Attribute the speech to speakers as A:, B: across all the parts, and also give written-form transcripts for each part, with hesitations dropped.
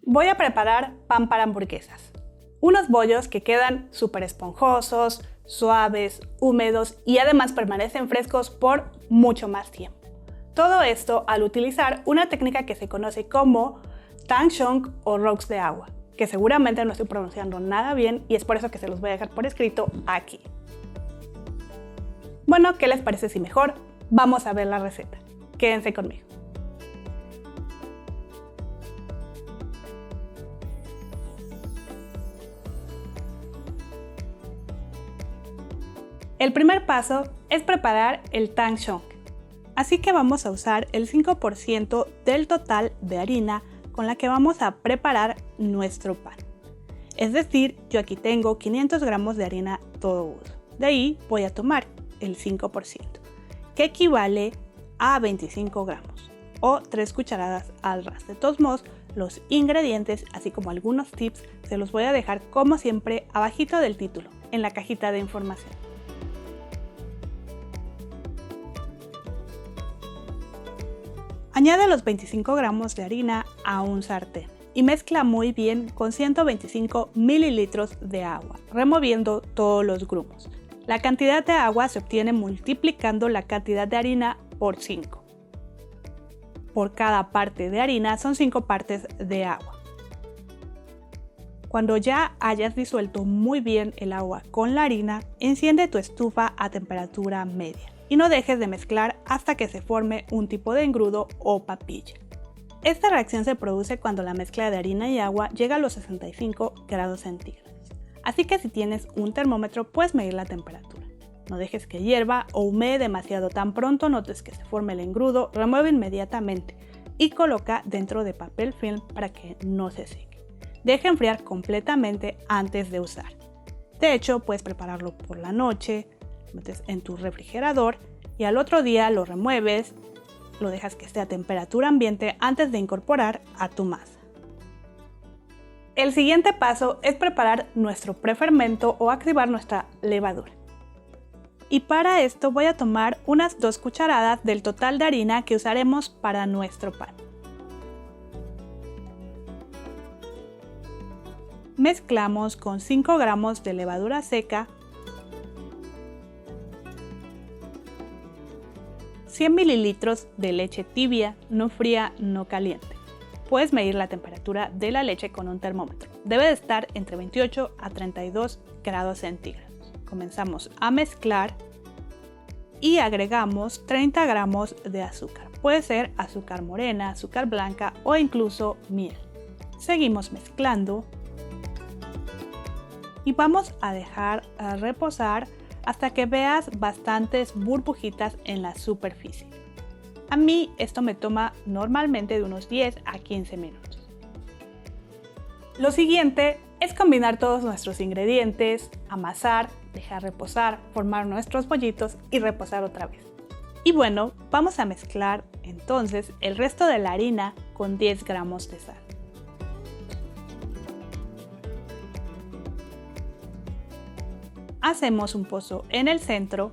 A: Voy a preparar pan para hamburguesas. Unos bollos que quedan súper esponjosos, suaves, húmedos y además permanecen frescos por mucho más tiempo. Todo esto al utilizar una técnica que se conoce como Tangshong o Rocks de agua, que seguramente no estoy pronunciando nada bien y es por eso que se los voy a dejar por escrito aquí. Bueno, ¿qué les parece si mejor vamos a ver la receta? Quédense conmigo. El primer paso es preparar el Tangshong, así que vamos a usar el 5% del total de harina con la que vamos a preparar nuestro pan. Es decir, yo aquí tengo 500 gramos de harina todo uso. De ahí voy a tomar el 5%, que equivale a 25 gramos o 3 cucharadas al ras. De todos modos, los ingredientes, así como algunos tips, se los voy a dejar como siempre abajito del título, en la cajita de información. Añade los 25 gramos de harina a un sartén y mezcla muy bien con 125 mililitros de agua, removiendo todos los grumos. La cantidad de agua se obtiene multiplicando la cantidad de harina por 5. Por cada parte de harina son 5 partes de agua. Cuando ya hayas disuelto muy bien el agua con la harina, enciende tu estufa a temperatura media y no dejes de mezclar hasta que se forme un tipo de engrudo o papilla. Esta reacción se produce cuando la mezcla de harina y agua llega a los 65 grados centígrados. Así que si tienes un termómetro puedes medir la temperatura. No dejes que hierva o humee demasiado. Tan pronto notes que se forme el engrudo, remueve inmediatamente y coloca dentro de papel film para que no se seque. Deja enfriar completamente antes de usar. De hecho, puedes prepararlo por la noche, lo metes en tu refrigerador y al otro día lo remueves, lo dejas que esté a temperatura ambiente antes de incorporar a tu masa. El siguiente paso es preparar nuestro prefermento o activar nuestra levadura. Y para esto voy a tomar unas 2 cucharadas del total de harina que usaremos para nuestro pan. Mezclamos con 5 gramos de levadura seca, 100 mililitros de leche tibia, no fría, no caliente. Puedes medir la temperatura de la leche con un termómetro. Debe de estar entre 28 a 32 grados centígrados. Comenzamos a mezclar y agregamos 30 gramos de azúcar. Puede ser azúcar morena, azúcar blanca o incluso miel. Seguimos mezclando y vamos a dejar reposar hasta que veas bastantes burbujitas en la superficie. A mí esto me toma normalmente de unos 10 a 15 minutos. Lo siguiente es combinar todos nuestros ingredientes, amasar, dejar reposar, formar nuestros bollitos y reposar otra vez. Y bueno, vamos a mezclar entonces el resto de la harina con 10 gramos de sal. Hacemos un pozo en el centro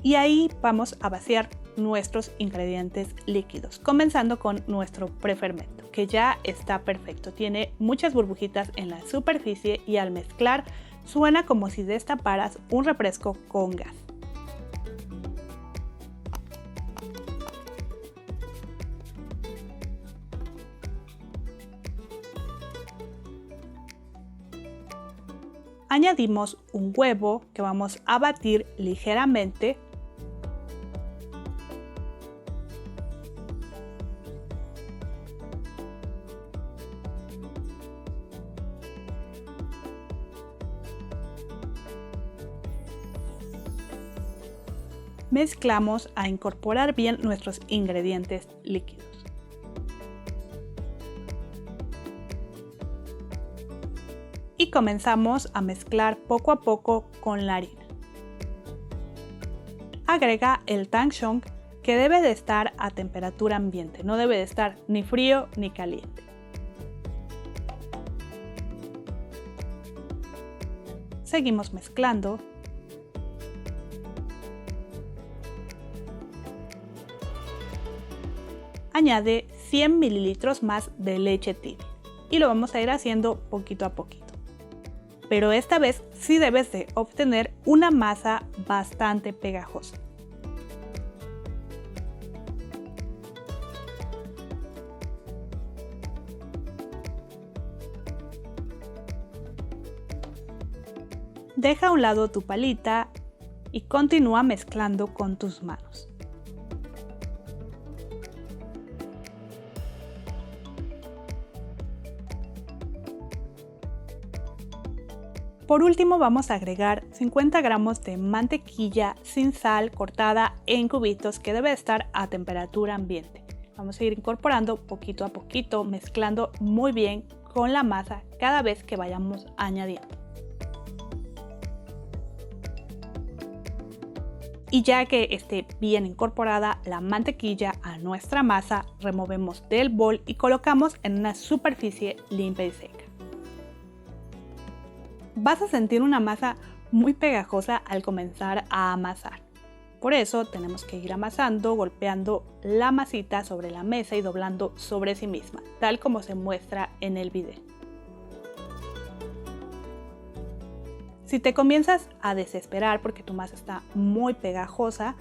A: y ahí vamos a vaciar nuestros ingredientes líquidos, comenzando con nuestro prefermento, que ya está perfecto. Tiene muchas burbujitas en la superficie y al mezclar suena como si destaparas un refresco con gas. Añadimos un huevo que vamos a batir ligeramente. Mezclamos a incorporar bien nuestros ingredientes líquidos. Y comenzamos a mezclar poco a poco con la harina. Agrega el Tangshong, que debe de estar a temperatura ambiente, no debe de estar ni frío ni caliente. Seguimos mezclando. añade 100 mililitros más de leche tibia y lo vamos a ir haciendo poquito a poquito. Pero esta vez sí debes de obtener una masa bastante pegajosa. Deja a un lado tu palita y continúa mezclando con tus manos. Por último vamos a agregar 50 gramos de mantequilla sin sal cortada en cubitos que debe estar a temperatura ambiente. Vamos a ir incorporando poquito a poquito, mezclando muy bien con la masa cada vez que vayamos añadiendo. Y ya que esté bien incorporada la mantequilla a nuestra masa, removemos del bol y colocamos en una superficie limpia y seca. Vas a sentir una masa muy pegajosa al comenzar a amasar. Por eso tenemos que ir amasando, golpeando la masita sobre la mesa y doblando sobre sí misma, tal como se muestra en el video. Si te comienzas a desesperar porque tu masa está muy pegajosa,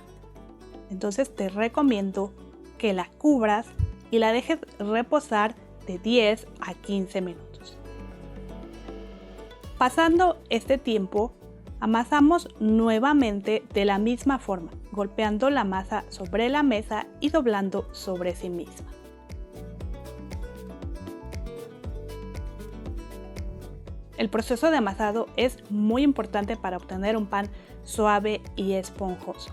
A: entonces te recomiendo que la cubras y la dejes reposar de 10 a 15 minutos. Pasando este tiempo, amasamos nuevamente de la misma forma, golpeando la masa sobre la mesa y doblando sobre sí misma. El proceso de amasado es muy importante para obtener un pan suave y esponjoso.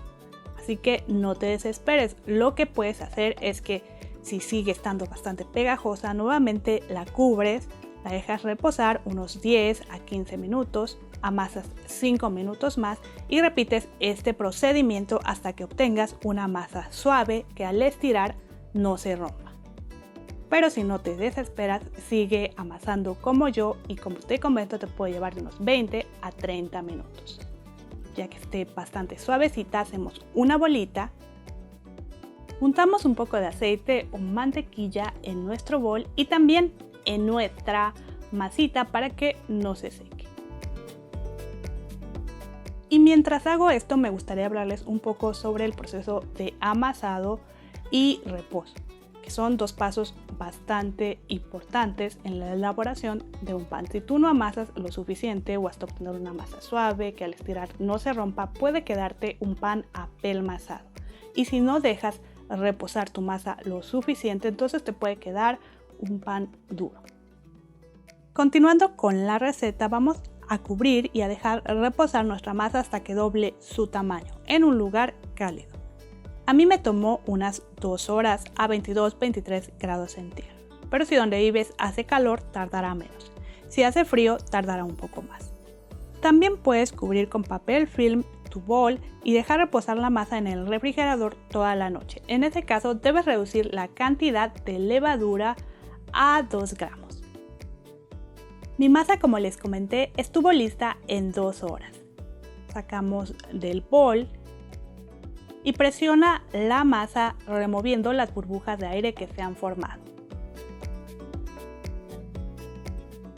A: Así que no te desesperes. Lo que puedes hacer es que si sigue estando bastante pegajosa, nuevamente la cubres, la dejas reposar unos 10 a 15 minutos, amasas 5 minutos más y repites este procedimiento hasta que obtengas una masa suave que al estirar no se rompa. Pero si no te desesperas, sigue amasando como yo y como te comento te puede llevar de unos 20 a 30 minutos. Ya que esté bastante suavecita, hacemos una bolita, juntamos un poco de aceite o mantequilla en nuestro bol y también en nuestra masita para que no se seque. Y mientras hago esto me gustaría hablarles un poco sobre el proceso de amasado y reposo, que son dos pasos bastante importantes en la elaboración de un pan. Si tú no amasas lo suficiente o hasta obtener una masa suave que al estirar no se rompa, puede quedarte un pan apelmazado. Y si no dejas reposar tu masa lo suficiente, entonces te puede quedar un pan duro. Continuando con la receta, vamos a cubrir y a dejar reposar nuestra masa hasta que doble su tamaño en un lugar cálido. A mí me tomó unas 2 horas a 22-23 grados centígrados, pero si donde vives hace calor tardará menos. Si hace frío tardará un poco más. También puedes cubrir con papel film tu bol y dejar reposar la masa en el refrigerador toda la noche. En ese caso debes reducir la cantidad de levadura a 2 gramos. Mi masa, como les comenté, estuvo lista en 2 horas. Sacamos del bol y presiona la masa removiendo las burbujas de aire que se han formado.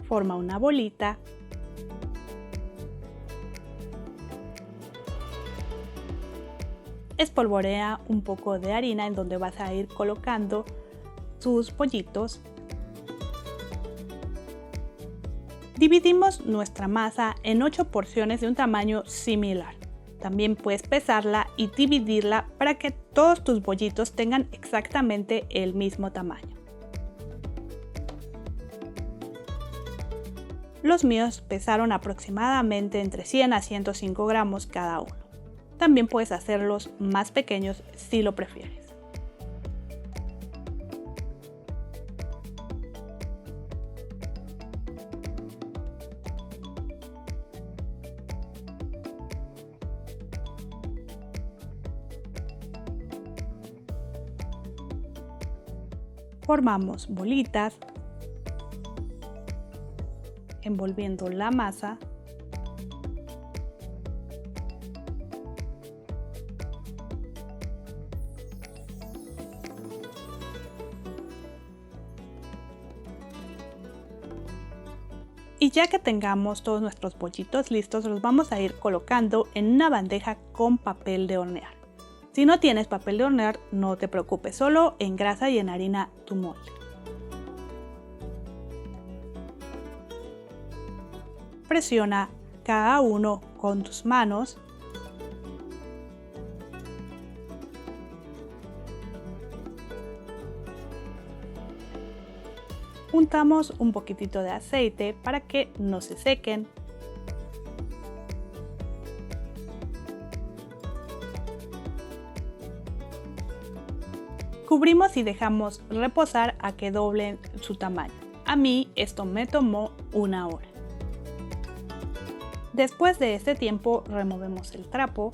A: Forma una bolita. Espolvorea un poco de harina en donde vas a ir colocando tus pollitos. Dividimos nuestra masa en 8 porciones de un tamaño similar. También puedes pesarla y dividirla para que todos tus bollitos tengan exactamente el mismo tamaño. Los míos pesaron aproximadamente entre 100 a 105 gramos cada uno. También puedes hacerlos más pequeños si lo prefieres. Formamos bolitas, envolviendo la masa. Y ya que tengamos todos nuestros bollitos listos, los vamos a ir colocando en una bandeja con papel de hornear. Si no tienes papel de hornear, no te preocupes, solo engrasa y enharina tu molde. Presiona cada uno con tus manos. Untamos un poquitito de aceite para que no se sequen. Cubrimos y dejamos reposar a que doblen su tamaño. A mí esto me tomó 1 hora. Después de este tiempo removemos el trapo.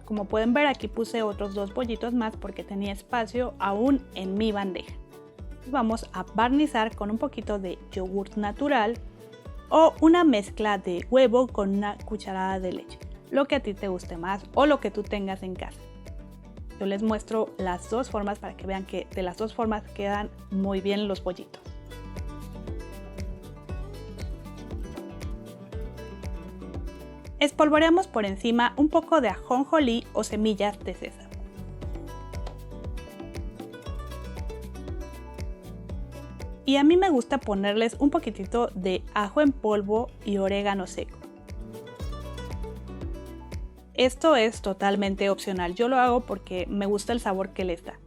A: Como pueden ver, aquí puse otros 2 bollitos más porque tenía espacio aún en mi bandeja. Vamos a barnizar con un poquito de yogur natural o una mezcla de huevo con una cucharada de leche, lo que a ti te guste más o lo que tú tengas en casa. Yo les muestro las 2 formas para que vean que de las 2 formas quedan muy bien los bollitos. Espolvoreamos por encima un poco de ajonjolí o semillas de sésamo. Y a mí me gusta ponerles un poquitito de ajo en polvo y orégano seco. Esto es totalmente opcional, yo lo hago porque me gusta el sabor que les da.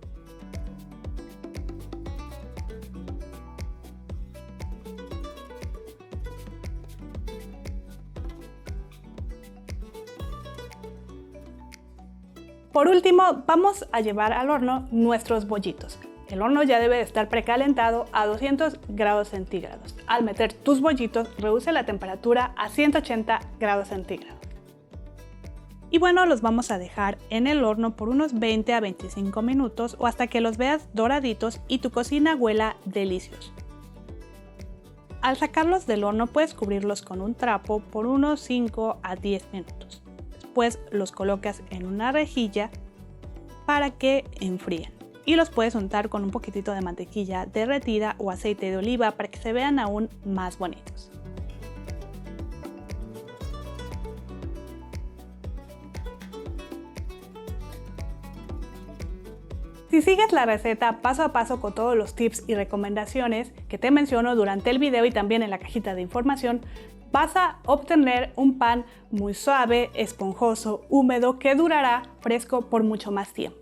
A: Por último, vamos a llevar al horno nuestros bollitos. El horno ya debe de estar precalentado a 200 grados centígrados. Al meter tus bollitos, reduce la temperatura a 180 grados centígrados. Y bueno, los vamos a dejar en el horno por unos 20 a 25 minutos o hasta que los veas doraditos y tu cocina huela delicioso. Al sacarlos del horno puedes cubrirlos con un trapo por unos 5 a 10 minutos. Después los colocas en una rejilla para que enfríen. Y los puedes untar con un poquitito de mantequilla derretida o aceite de oliva para que se vean aún más bonitos. Si sigues la receta paso a paso con todos los tips y recomendaciones que te menciono durante el video y también en la cajita de información, vas a obtener un pan muy suave, esponjoso, húmedo que durará fresco por mucho más tiempo.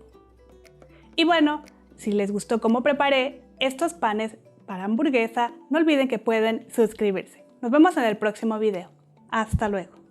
A: Y bueno, si les gustó cómo preparé estos panes para hamburguesa, no olviden que pueden suscribirse. Nos vemos en el próximo video. Hasta luego.